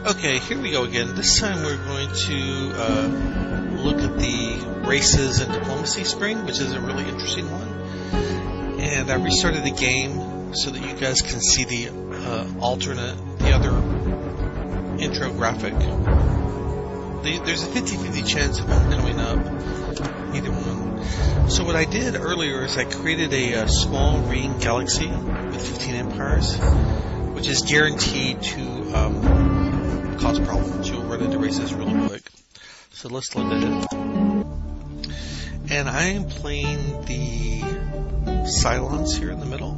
Okay, here we go again. This time we're going to look at the races and diplomacy screen, which is a really interesting one. And I restarted the game so that you guys can see the the other intro graphic. There's a 50-50 chance of them coming up, either one. So what I did earlier is I created a small ring galaxy with 15 empires, which is guaranteed to cause problems. You'll run into races really quick. So let's look at it. And I am playing the Cylons here in the middle.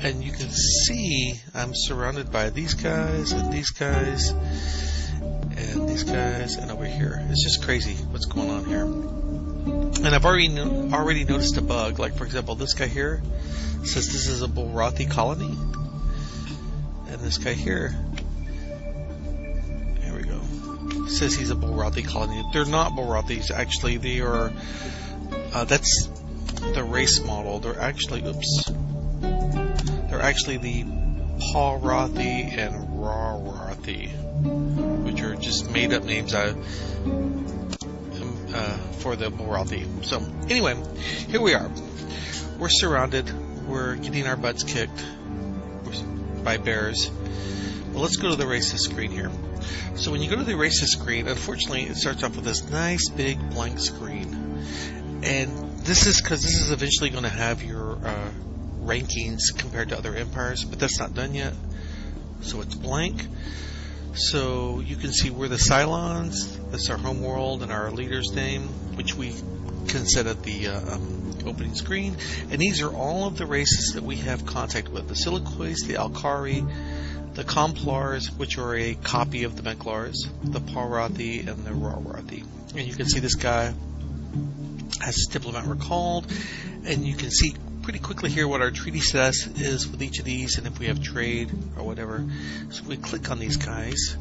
And you can see I'm surrounded by these guys and these guys and these guys and over here. It's just crazy what's going on here. And I've already noticed a bug. Like, for example, this guy here says this is a Bulrathi colony. And this guy here, says he's a Bulrathi colony. They're not Bulrathis, actually. They are, that's the race model. They're actually, they're actually the Pawrathi and Rawrathi, which are just made up names for the Bulrathi. So, anyway, here we are. We're surrounded. We're getting our butts kicked by bears. Well, let's go to the races screen here. So when you go to the races screen, unfortunately, it starts off with this nice big blank screen. And this is because this is eventually going to have your rankings compared to other empires, but that's not done yet. So it's blank. So you can see we're the Cylons. That's our home world and our leader's name, which we can set at the opening screen. And these are all of the races that we have contact with: the Silicoids, the Alkari, the Complars, which are a copy of the Mechlars, the Pawrathi, and the Rawrathi. And you can see this guy has his diplomat recalled, and you can see pretty quickly here what our treaty status is with each of these, and if we have trade or whatever. So if we click on these guys,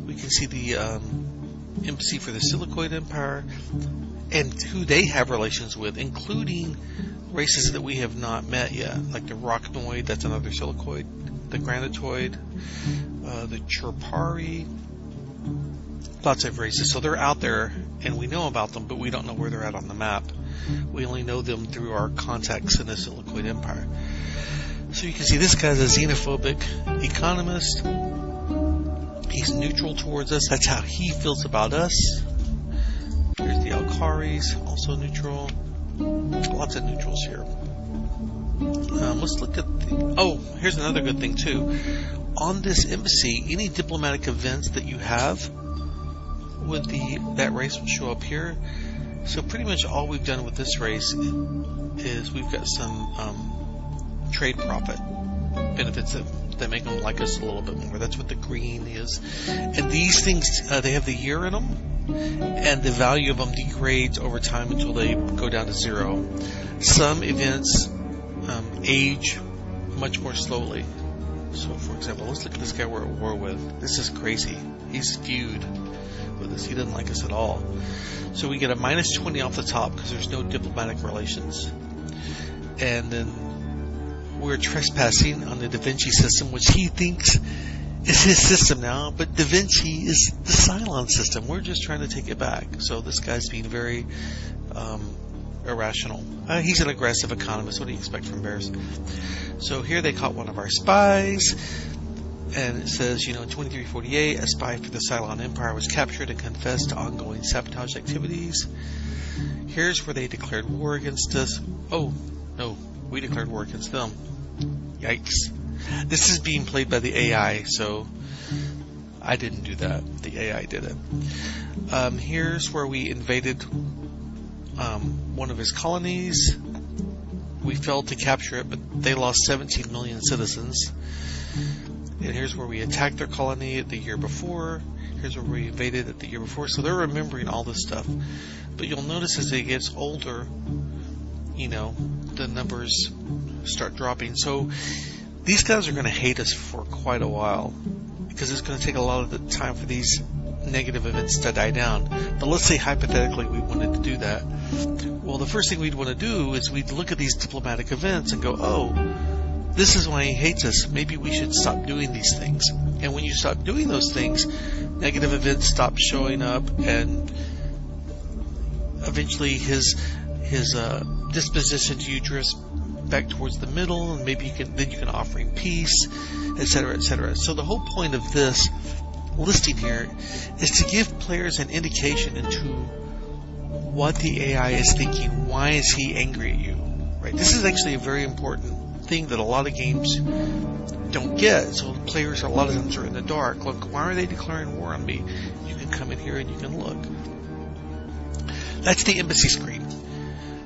we can see the embassy for the Silicoid Empire and who they have relations with, including races that we have not met yet, like the Rocknoid, that's another Silicoid, the Granitoid, the Chirpari, lots of races. So they're out there, and we know about them, but we don't know where they're at on the map. We only know them through our contacts in the Silicoid Empire. So you can see this guy's a xenophobic economist. He's neutral towards us. That's how he feels about us. Here's the Alkaris, also neutral. Lots of neutrals here. Let's look at here's another good thing too. On this embassy, any diplomatic events that you have with that race will show up here. So pretty much all we've done with this race is we've got some trade profit benefits that make them like us a little bit more. That's what the green is. And these things, they have the year in them, and the value of them degrades over time until they go down to 0. Some events age much more slowly. So, for example, let's look at this guy we're at war with. This is crazy. He's feud with us. He doesn't like us at all. So we get a minus 20 off the top because there's no diplomatic relations. And then we're trespassing on the Da Vinci system, which he thinks is his system now, but Da Vinci is the Cylon system. We're just trying to take it back. So this guy's being very irrational. He's an aggressive economist. What do you expect from bears? So here they caught one of our spies, and it says, in 2348, a spy for the Cylon Empire was captured and confessed to ongoing sabotage activities. Here's where they declared war against us. Oh, no, we declared war against them. Yikes. This is being played by the AI, so I didn't do that. The AI did it. Here's where we invaded one of his colonies. We failed to capture it, but they lost 17 million citizens. And here's where we attacked their colony the year before. Here's where we invaded it the year before. So they're remembering all this stuff. But you'll notice as it gets older, the numbers start dropping. So these guys are going to hate us for quite a while, because it's going to take a lot of the time for these negative events to die down. But let's say hypothetically we wanted to do that. Well, the first thing we'd want to do is we'd look at these diplomatic events and go, oh, this is why he hates us. Maybe we should stop doing these things. And when you stop doing those things, negative events stop showing up, and eventually his disposition to you drifts back towards the middle, and maybe you can offer him peace, etc., etc. So the whole point of this listing here is to give players an indication into what the AI is thinking. Why is he angry at you? Right? This is actually a very important thing that a lot of games don't get. So players a lot of times are in the dark. Look, why are they declaring war on me? You can come in here and you can look. That's the embassy screen.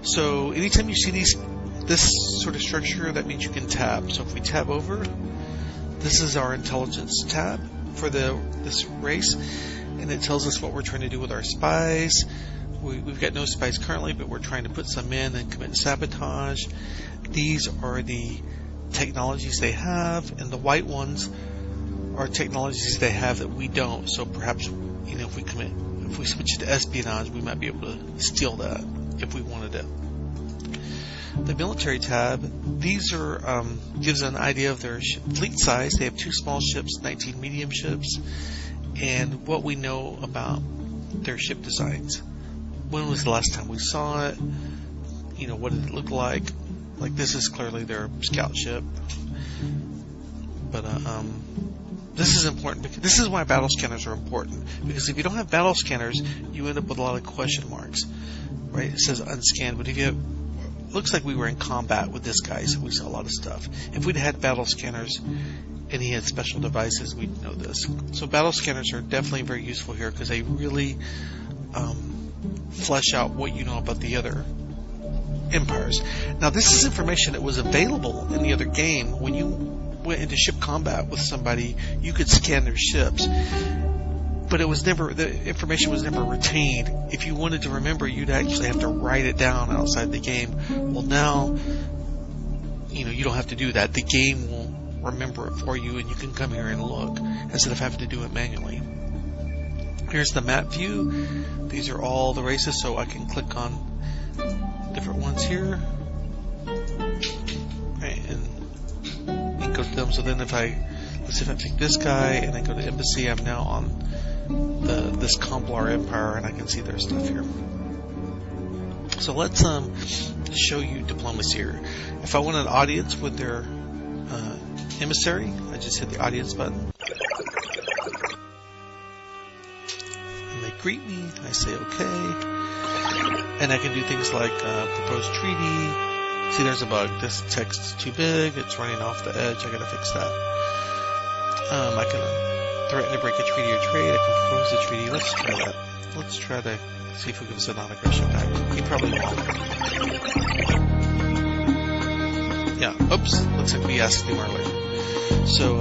So anytime you see this sort of structure, that means you can tab. So if we tab over, this is our intelligence tab for this race, and it tells us what we're trying to do with our spies. We've got no spies currently, but we're trying to put some in and commit sabotage. These are the technologies they have, and the white ones are technologies they have that we don't. So perhaps, if we switch to espionage, we might be able to steal that if we wanted it. The military tab, these are gives an idea of their fleet size. They have 2 small ships, 19 medium ships, and what we know about their ship designs. When was the last time we saw it? What did it look like? Like, this is clearly their scout ship. But this is important because this is why battle scanners are important. Because if you don't have battle scanners, you end up with a lot of question marks. Right? It says unscanned, but if you have, looks like we were in combat with this guy, so we saw a lot of stuff. If we'd had battle scanners and he had special devices, we'd know this. So battle scanners are definitely very useful here because they really flesh out what you know about the other empires. Now, this is information that was available in the other game. When you went into ship combat with somebody, you could scan their ships, but the information was never retained. If you wanted to remember, you'd actually have to write it down outside the game. Well, now, you don't have to do that. The game will remember it for you, and you can come here and look instead of having to do it manually. Here's the map view. These are all the races, so I can click on different ones here, right, and go to them. So then let's see if I pick this guy and I go to embassy, I'm now on this Complar Empire, and I can see their stuff here. So let's show you diplomacy here. If I want an audience with their emissary, I just hit the audience button. And they greet me, I say okay. And I can do things like propose treaty. See, there's a bug. This text is too big. It's running off the edge. I gotta fix that. I can threaten to break a treaty or trade. I can propose a treaty. Let's try that. Let's try to see if we give us a non-aggression pact. He probably won't. Yeah. Oops. Looks like we asked him earlier. So,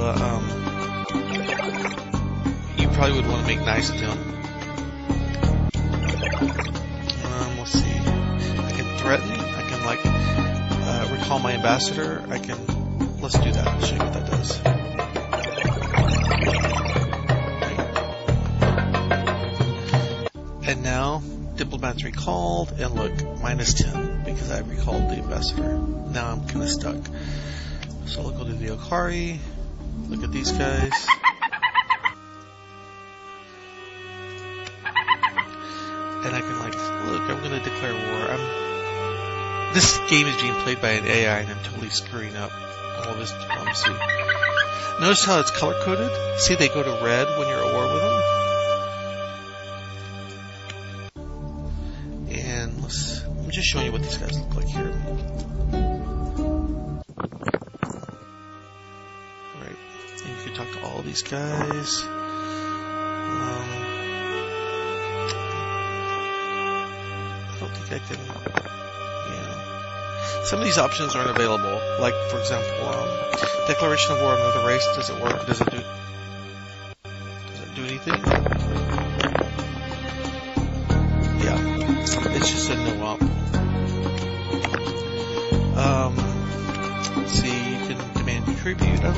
you probably would want to make nice to him. Let's see. I can threaten. I can recall my ambassador. Let's do that. I'll show you what that does. And now diplomats recalled, and look, -10 because I recalled the ambassador. Now I'm kind of stuck. So I'll go to the Okari. Look at these guys. And I can look, I'm going to declare war. This game is being played by an AI, and I'm totally screwing up all this diplomacy. Notice how it's color-coded? See, they go to red when you're at war with them. And I'm just showing you what these guys look like here. Right. And you can talk to all these guys. I don't think I can, Some of these options aren't available. Like, for example, declaration of war on another race. Does it work? Does it do anything? Yeah. It's just a no op. Let's see, you can demand tribute. I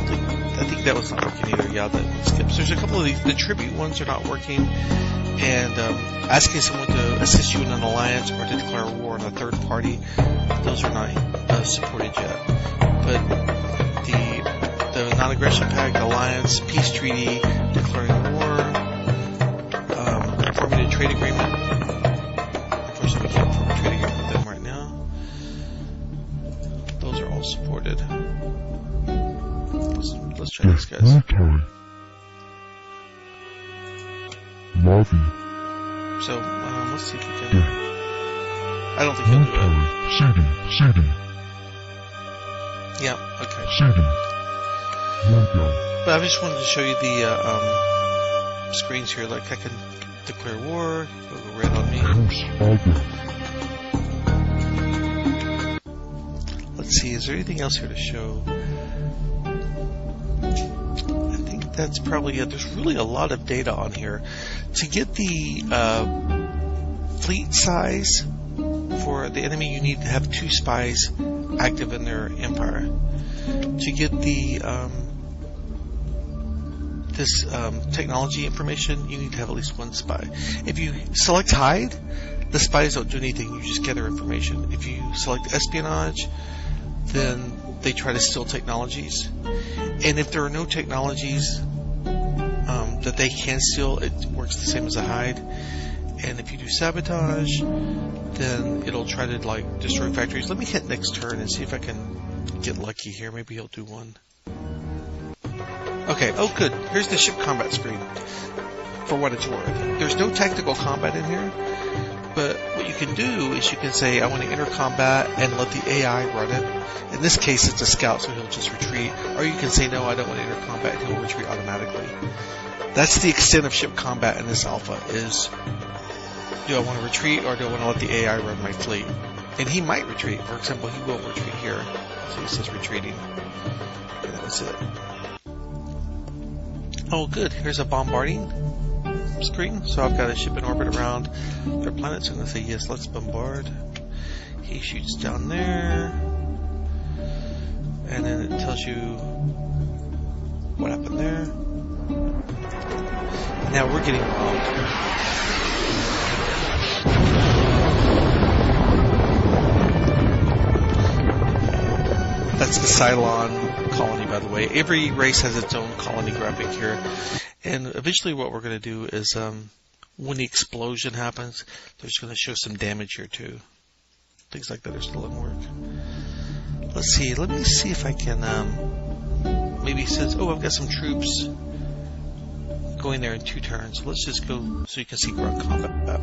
think that was not working either. Yeah, that one skips. There's a couple of these. The tribute ones are not working. And asking someone to assist you in an alliance or to declare war on a third party, those are not supported yet. But the non-aggression pact, alliance, peace treaty, declaring war, forming a trade agreement. Unfortunately, we can't form a trade agreement with them right now. Those are all supported. Let's try these guys. So, let's see if we can. I don't think he'll do it. Yeah, okay. But I just wanted to show you the screens here. Like, I can declare war. It'll go red on me. Let's see, is there anything else here to show? I think that's probably it. There's really a lot of data on here. To get the fleet size for the enemy, you need to have 2 spies active in their empire. To get the technology information, you need to have at least 1 spy. If you select hide, the spies don't do anything. You just gather information. If you select espionage, then they try to steal technologies. And if there are no technologies that they can steal, it works the same as a hide. And if you do sabotage, then it'll try to like destroy factories. Let me hit next turn and see if I can get lucky here. Maybe he'll do one. Okay, oh good. Here's the ship combat screen, for what it's worth. There's no tactical combat in here, but what you can do is you can say, I want to enter combat and let the AI run it. In this case, it's a scout, so he'll just retreat. Or you can say, no, I don't want to enter combat, and he'll retreat automatically. That's the extent of ship combat in this alpha, is do I want to retreat or do I want to let the AI run my fleet? And he might retreat. For example, he will retreat here. So he says retreating. And that was it. Oh, good. Here's a bombarding screen. So I've got a ship in orbit around their planet. So I'm going to say, yes, let's bombard. He shoots down there. And then it tells you what happened there. Now we're getting bombed. That's the Cylon colony, by the way. Every race has its own colony graphic here. And eventually what we're going to do is, when the explosion happens, there's going to show some damage here too. Things like that are still in work. Let's see. Let me see if I can, maybe it says, oh, I've got some troops going there in 2 turns. Let's just go so you can see ground combat.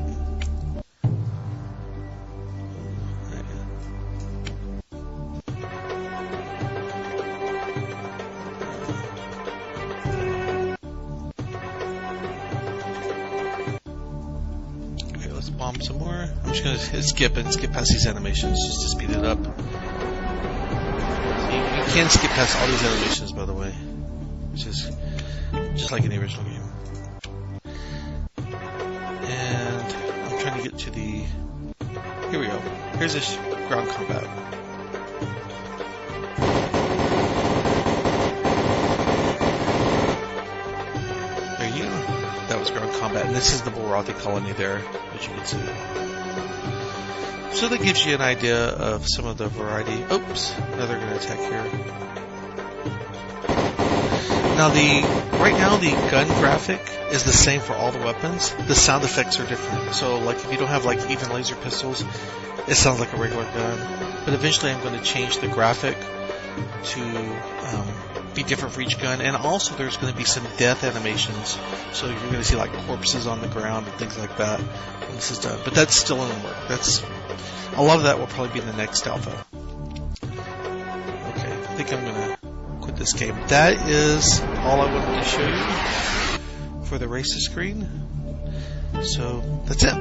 Okay, let's bomb some more. I'm just going to hit skip and skip past these animations just to speed it up. You can skip past all these animations, by the way, which is just like in the original game. And I'm trying to get to the... Here we go. Here's this ground combat. There you go. That was ground combat. And this is the ROTP colony there, as you can see. So that gives you an idea of some of the variety. Oops, now they're going to attack here. Now right now the gun graphic is the same for all the weapons. The sound effects are different. So like if you don't have like even laser pistols, it sounds like a regular gun. But eventually I'm going to change the graphic to be different for each gun. And also there's going to be some death animations. So you're going to see like corpses on the ground and things like that when this is done. But that's still in work. A lot of that will probably be in the next alpha. Okay, I think I'm going to quit this game. That is all I wanted to show you for the races screen. So, that's it.